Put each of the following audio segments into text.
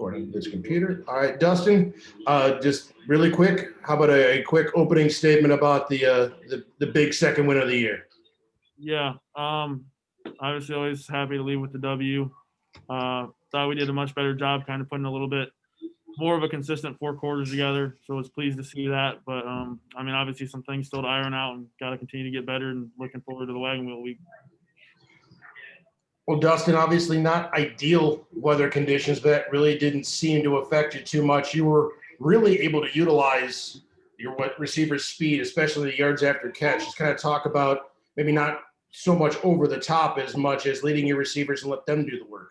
Going to this computer. All right, Dustin, just really quick, how about a quick opening statement about the big second win of the year? Yeah, obviously always happy to leave with the W. Thought we did a much better job kind of putting a little bit more of a consistent 4 quarters together, so I was pleased to see that. But, I mean, obviously some things still to iron out and got to continue to get better, and looking forward to the Wagon Wheel week. Well, Dustin, obviously not ideal weather conditions, but that really didn't seem to affect you too much. You were really able to utilize your receiver's speed, especially the yards after catch. Just kind of talk about maybe not so much over the top as much as leading your receivers and let them do the work.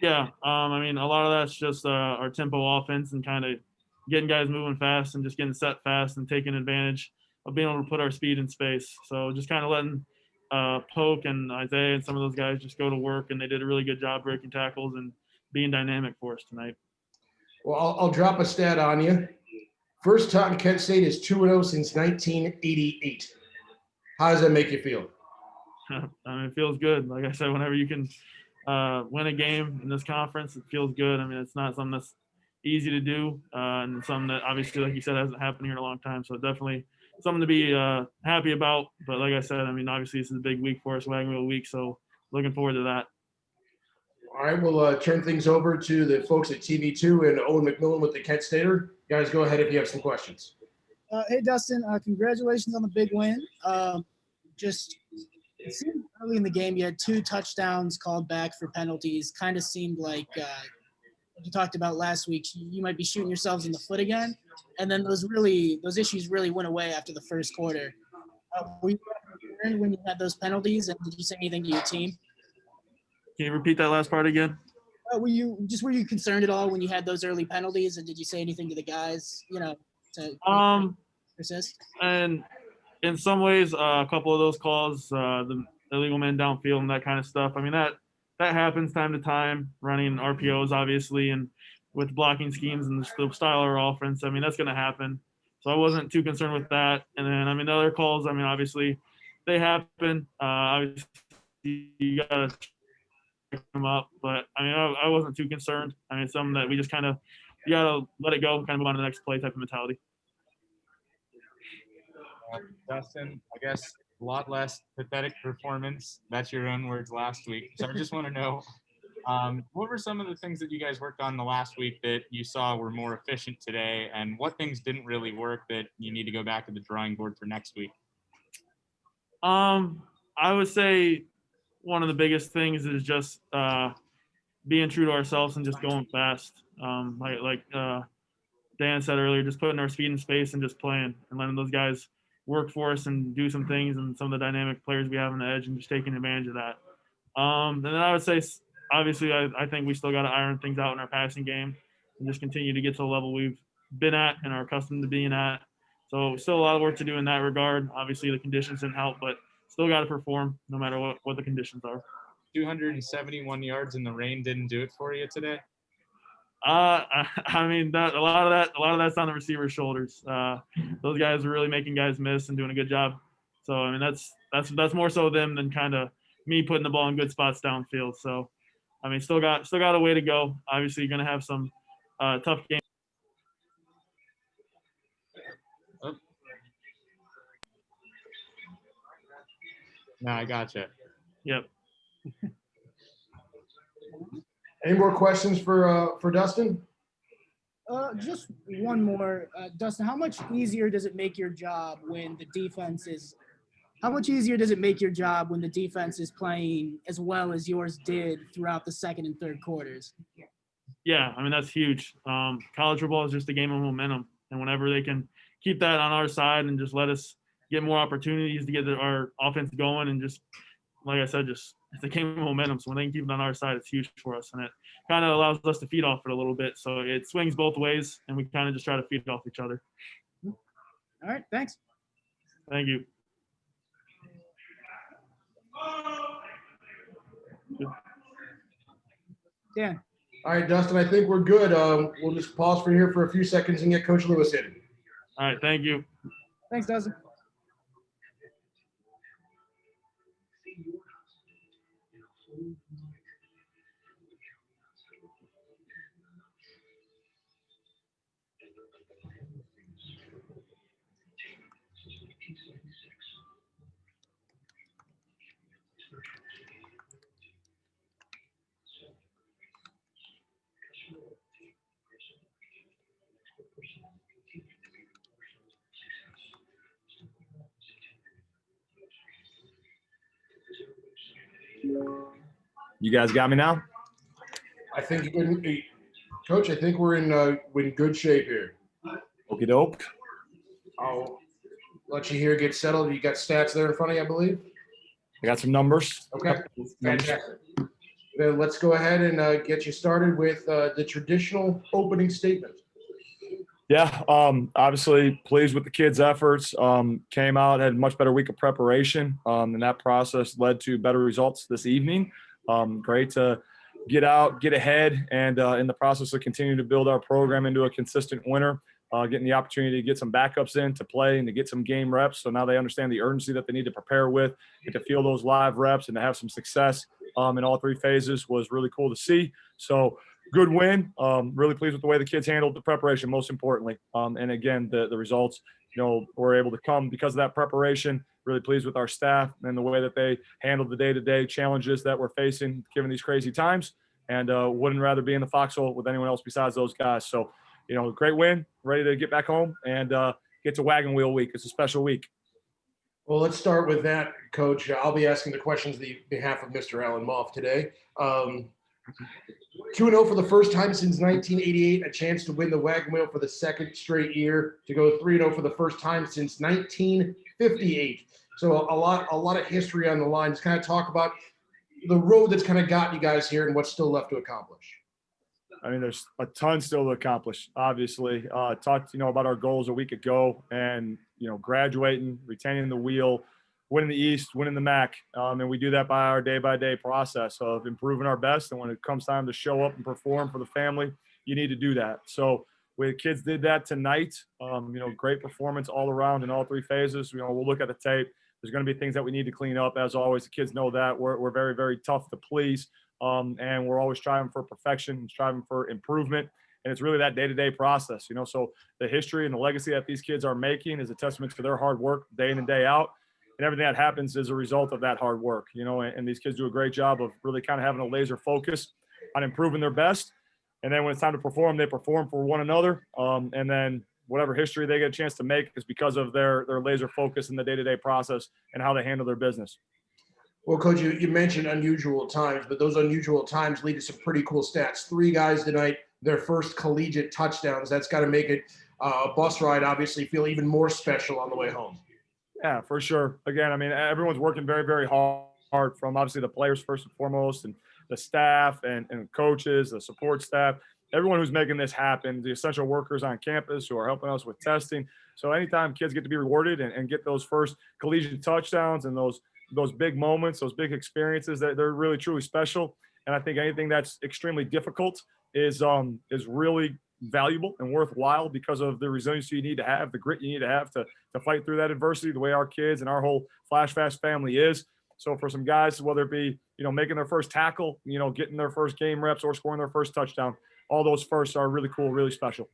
Yeah, I mean, a lot of that's just our tempo offense and kind of getting guys moving fast and just getting set fast and taking advantage of being able to put our speed in space. So just kind of letting Polk and Isaiah and some of those guys just go to work, and they did a really good job breaking tackles and being dynamic for us tonight. Well, I'll drop a stat on you. First time Kent State is 2-0 since 1988. How does that make you feel? I mean, it feels good. Like I said, whenever you can win a game in this conference, it feels good. I mean, it's not something that's easy to do, and something that obviously, like you said, hasn't happened here in a long time. So definitely something to be happy about. But like I said, I mean, obviously this is a big week for us, Wagon Wheel week. So looking forward to that. All right, we'll turn things over to the folks at TV2 and Owen McMillan with the Kent Stater. Guys, go ahead if you have some questions. Hey, Dustin, congratulations on the big win. It seemed early in the game you had 2 touchdowns called back for penalties. Kind of seemed like you talked about last week, you might be shooting yourselves in the foot again. And then those issues really went away after the first quarter. Were you concerned when you had those penalties, and did you say anything to your team? Can you repeat that last part again? Were you concerned at all when you had those early penalties, and did you say anything to the guys, to persist? And in some ways, a couple of those calls, the illegal men downfield and that kind of stuff. I mean, that happens time to time, running RPOs, obviously, and with blocking schemes and the style of our offense. I mean, that's going to happen. So I wasn't too concerned with that. And then, I mean, the other calls, I mean, obviously, they happen. Obviously, you got to check them up. But, I mean, I wasn't too concerned. I mean, it's something that we just kind of, you got to let it go, kind of move on to the next play type of mentality. Dustin, I guess a lot less pathetic performance. That's your own words last week. So I just want to know, what were some of the things that you guys worked on the last week that you saw were more efficient today, and what things didn't really work that you need to go back to the drawing board for next week? I would say one of the biggest things is just being true to ourselves and just going fast. Like Dan said earlier, just putting our speed in space and just playing and letting those guys work for us and do some things, and some of the dynamic players we have on the edge, and just taking advantage of that. And then I would say, obviously, I think we still got to iron things out in our passing game and just continue to get to the level we've been at and are accustomed to being at. So still a lot of work to do in that regard. Obviously, the conditions didn't help, but still got to perform no matter what the conditions are. 271 yards in the rain didn't do it for you today? I mean, a lot of that's on the receiver's shoulders. Those guys are really making guys miss and doing a good job. So I mean, that's more so them than kind of me putting the ball in good spots downfield. So I mean, still got a way to go. Obviously, you're gonna have some tough games. Oh. No, I gotcha. Yep. Any more questions for Dustin? Just one more, Dustin. How much easier does it make your job when the defense is? How much easier does it make your job when the defense is playing as well as yours did throughout the second and third quarters? Yeah, I mean that's huge. College football is just a game of momentum, and whenever they can keep that on our side and just let us get more opportunities to get our offense going, and just like I said, just it's a game of momentum. So when they can keep it on our side, it's huge for us, and it kind of allows us to feed off it a little bit. So it swings both ways, and we kind of just try to feed off each other. All right, thanks. Thank you. Dan. All right, Dustin, I think we're good. We'll just pause for here for a few seconds and get Coach Lewis in. All right, thank you. Thanks, Dustin. You guys got me now? I think, Coach, I think we're in good shape here. Okie doke. I'll let you here get settled. You got stats there in front of you, I believe? I got some numbers. Okay, fantastic. Then let's go ahead and get you started with the traditional opening statement. Yeah, obviously pleased with the kids' efforts. Came out, had a much better week of preparation, and that process led to better results this evening. Great to get out, get ahead, and in the process of continuing to build our program into a consistent winner, getting the opportunity to get some backups in to play and to get some game reps. So now they understand the urgency that they need to prepare with, get to feel those live reps and to have some success in all three phases was really cool to see. So good win. Really pleased with the way the kids handled the preparation, most importantly. And again, the results, were able to come because of that preparation. Really pleased with our staff and the way that they handled the day-to-day challenges that we're facing given these crazy times. And wouldn't rather be in the foxhole with anyone else besides those guys. So, great win, ready to get back home and get to Wagon Wheel week. It's a special week. Well, let's start with that, Coach. I'll be asking the questions on behalf of Mr. Alan Moff today. 2-0 for the first time since 1988, a chance to win the Wagon Wheel for the second straight year, to go 3-0 for the first time since 1958. So a lot of history on the line. Just kind of talk about the road that's kind of gotten you guys here and what's still left to accomplish. I mean, there's a ton still to accomplish, obviously. Talked, about our goals a week ago and, graduating, retaining the wheel, winning the East, winning the MAC. And we do that by our day-by-day process of improving our best. And when it comes time to show up and perform for the family, you need to do that. So the kids did that tonight. Great performance all around in all three phases. We'll look at the tape. There's going to be things that we need to clean up. As always, the kids know that. We're very, very tough to please. And we're always striving for perfection and striving for improvement. And it's really that day-to-day process, so the history and the legacy that these kids are making is a testament to their hard work day in and day out. And everything that happens is a result of that hard work, and these kids do a great job of really kind of having a laser focus on improving their best. And then when it's time to perform, they perform for one another. And then whatever history they get a chance to make is because of their laser focus in the day-to-day process and how they handle their business. Well, Coach, you mentioned unusual times, but those unusual times lead to some pretty cool stats. 3 guys tonight, their first collegiate touchdowns. That's got to make it a bus ride, obviously, feel even more special on the way home. Yeah, for sure. Again, I mean, everyone's working very, very hard from obviously the players first and foremost and the staff and coaches, the support staff, everyone who's making this happen, the essential workers on campus who are helping us with testing. So anytime kids get to be rewarded and get those first collegiate touchdowns and those big moments, those big experiences, that they're really truly special. And I think anything that's extremely difficult is really valuable and worthwhile because of the resiliency you need to have, the grit you need to have to fight through that adversity, the way our kids and our whole Flash Fast family is. So for some guys, whether it be, making their first tackle, getting their first game reps or scoring their first touchdown, all those firsts are really cool, really special.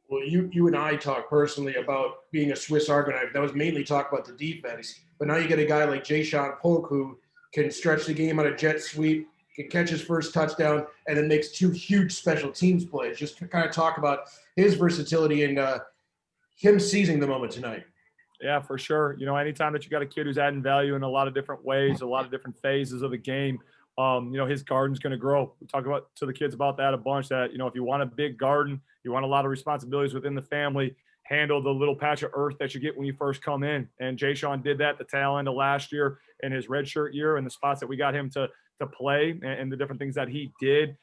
Well, you and I talked personally about being a Swiss Army knife. That was mainly talk about the defense. But now you get a guy like Jay-Sean Polk who can stretch the game on a jet sweep, can catch his first touchdown, and then makes 2 huge special teams plays. Just to kind of talk about his versatility and him seizing the moment tonight. Yeah, for sure. Anytime that you got a kid who's adding value in a lot of different ways, a lot of different phases of the game, his garden's going to grow. We talk to the kids about that a bunch, that, if you want a big garden, you want a lot of responsibilities within the family, handle the little patch of earth that you get when you first come in. And Jay-Sean did that the tail end of last year in his redshirt year and the spots that we got him to play and the different things that he did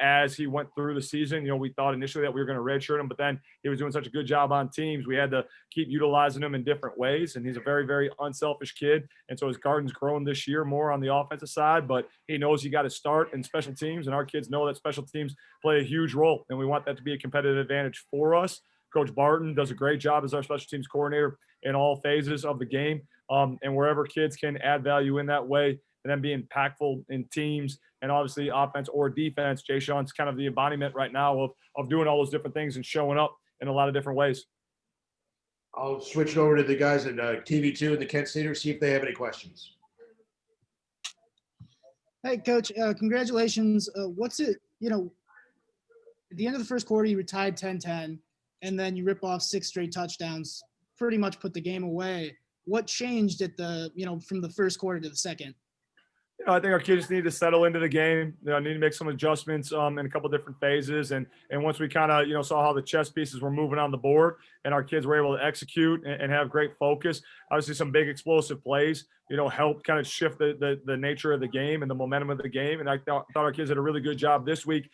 as he went through the season. We thought initially that we were going to redshirt him, but then he was doing such a good job on teams. We had to keep utilizing him in different ways. And he's a very, very unselfish kid. And so his garden's grown this year more on the offensive side, but he knows you got to start in special teams. And our kids know that special teams play a huge role. And we want that to be a competitive advantage for us. Coach Barton does a great job as our special teams coordinator in all phases of the game. And wherever kids can add value in that way, and then be impactful in teams and obviously offense or defense, Jay-Sean's kind of the embodiment right now of doing all those different things and showing up in a lot of different ways. I'll switch it over to the guys at TV2 and the Kent Stater, see if they have any questions. Hey, Coach, congratulations. What's it, at the end of the first quarter, you were tied 10-10, and then you rip off 6 straight touchdowns, pretty much put the game away. What changed at from the first quarter to the second? I think our kids need to settle into the game. Need to make some adjustments in a couple different phases. And once we kind of, saw how the chess pieces were moving on the board and our kids were able to execute and have great focus, obviously some big explosive plays, help kind of shift the nature of the game and the momentum of the game. And I thought our kids did a really good job this week.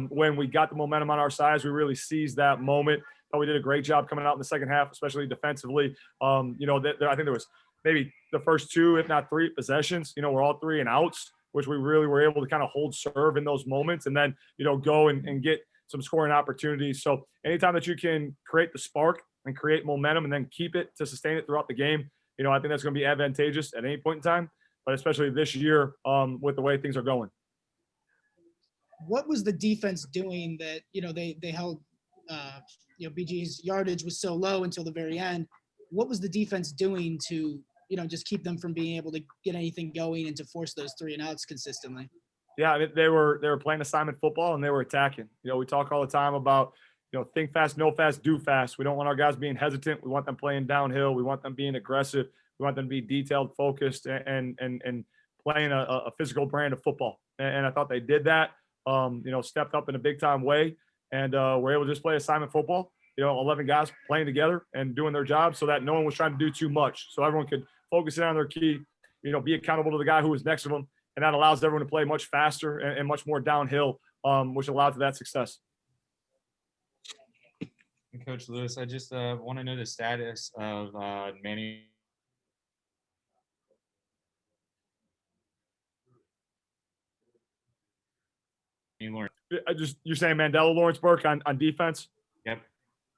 When we got the momentum on our sides, we really seized that moment. Thought we did a great job coming out in the second half, especially defensively. I think there was maybe the first two, if not three possessions, we're all 3 and outs, which we really were able to kind of hold serve in those moments and then, go and get some scoring opportunities. So anytime that you can create the spark and create momentum and then keep it to sustain it throughout the game, I think that's going to be advantageous at any point in time, but especially this year with the way things are going. What was the defense doing that, they held, BG's yardage was so low until the very end. What was the defense doing to, just keep them from being able to get anything going and to force those 3 and outs consistently? Yeah, they were playing assignment football and they were attacking. We talk all the time about, think fast, know fast, do fast. We don't want our guys being hesitant. We want them playing downhill. We want them being aggressive. We want them to be detailed, focused, and playing a physical brand of football. And I thought they did that. Stepped up in a big time way, and were able to just play assignment football. 11 guys playing together and doing their job, so that no one was trying to do too much. So everyone could focus in on their key. Be accountable to the guy who was next to them. And that allows everyone to play much faster and much more downhill, which allowed to that success. Coach Lewis, I just want to know the status of Manny. Lawrence. You're saying Mandela Lawrenceburg on defense? Yep.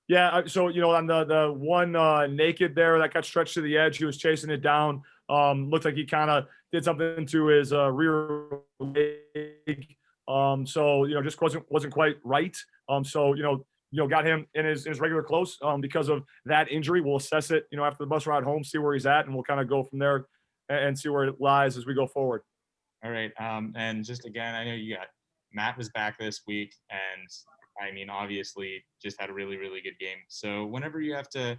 Yeah. So, on the one naked there that got stretched to the edge, he was chasing it down. Looked like he kind of did something to his rear leg. So, just wasn't quite right. So, got him in his regular close because of that injury. We'll assess it, after the bus ride home, see where he's at, and we'll kind of go from there and see where it lies as we go forward. All right. And just again, I know Matt was back this week, and I mean, obviously just had a really, really good game. So whenever you have to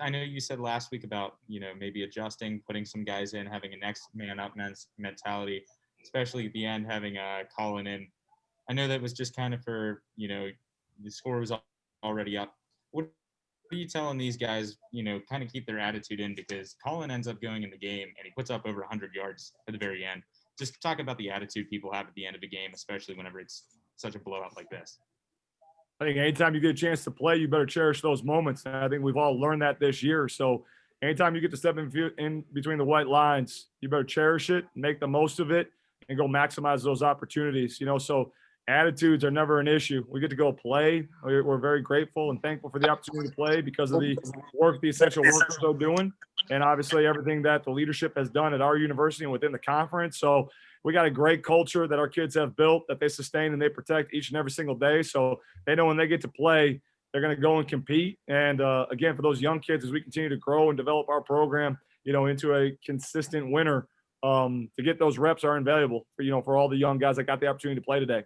I know you said last week about, maybe adjusting, putting some guys in, having a next man up mentality, especially at the end, having Colin in. I know that was just kind of for, the score was already up. What are you telling these guys, kind of keep their attitude in, because Colin ends up going in the game and he puts up over 100 yards at the very end. Just talk about the attitude people have at the end of a game, especially whenever it's such a blowout like this. I think anytime you get a chance to play, you better cherish those moments. And I think we've all learned that this year. So anytime you get to step in between the white lines, you better cherish it, make the most of it, and go maximize those opportunities. So attitudes are never an issue. We get to go play. We're very grateful and thankful for the opportunity to play because of the work, the essential work we're still doing, and obviously everything that the leadership has done at our university and within the conference. So we got a great culture that our kids have built, that they sustain and they protect each and every single day. So they know when they get to play, they're going to go and compete. And again, for those young kids, as we continue to grow and develop our program, into a consistent winner, to get those reps are invaluable for all the young guys that got the opportunity to play today.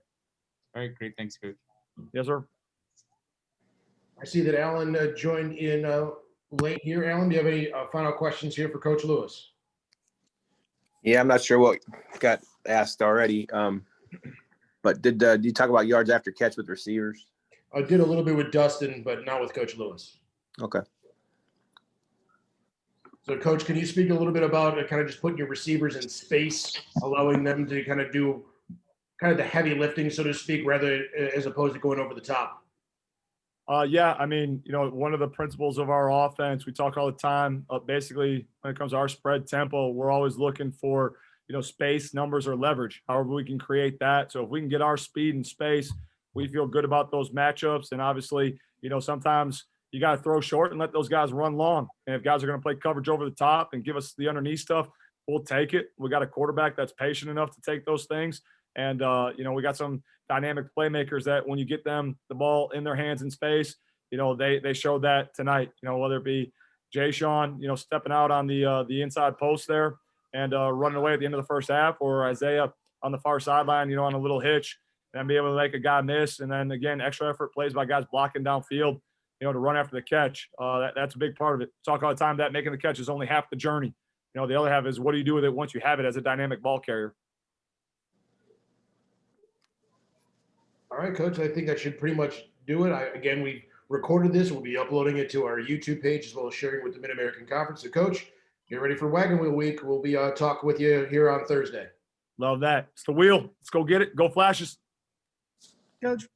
All right, great. Thanks, Coach. Yes, sir. I see that Alan joined in late here. Alan, do you have any final questions here for Coach Lewis? Yeah, I'm not sure what got asked already. But did you talk about yards after catch with receivers? I did a little bit with Dustin, but not with Coach Lewis. Okay. So, Coach, can you speak a little bit about kind of just putting your receivers in space, allowing them to kind of do kind of the heavy lifting, so to speak, rather as opposed to going over the top? Yeah, I mean, one of the principles of our offense, we talk all the time, basically when it comes to our spread tempo, we're always looking for, space, numbers, or leverage, however we can create that. So if we can get our speed and space, we feel good about those matchups. And obviously, sometimes you got to throw short and let those guys run long. And if guys are going to play coverage over the top and give us the underneath stuff, we'll take it. We got a quarterback that's patient enough to take those things. And, we got some dynamic playmakers that when you get them the ball in their hands in space, they showed that tonight, whether it be Jay Sean, stepping out on the inside post there and running away at the end of the first half, or Isaiah on the far sideline, on a little hitch and be able to make a guy miss. And then again, extra effort plays by guys blocking downfield, to run after the catch. That's a big part of it. Talk all the time that making the catch is only half the journey. The other half is what do you do with it once you have it as a dynamic ball carrier? All right, Coach. I think that should pretty much do it. Again, we recorded this. We'll be uploading it to our YouTube page as well as sharing with the Mid-American Conference. So, Coach, get ready for Wagon Wheel Week. We'll be talking with you here on Thursday. Love that. It's the wheel. Let's go get it. Go Flashes. Coach.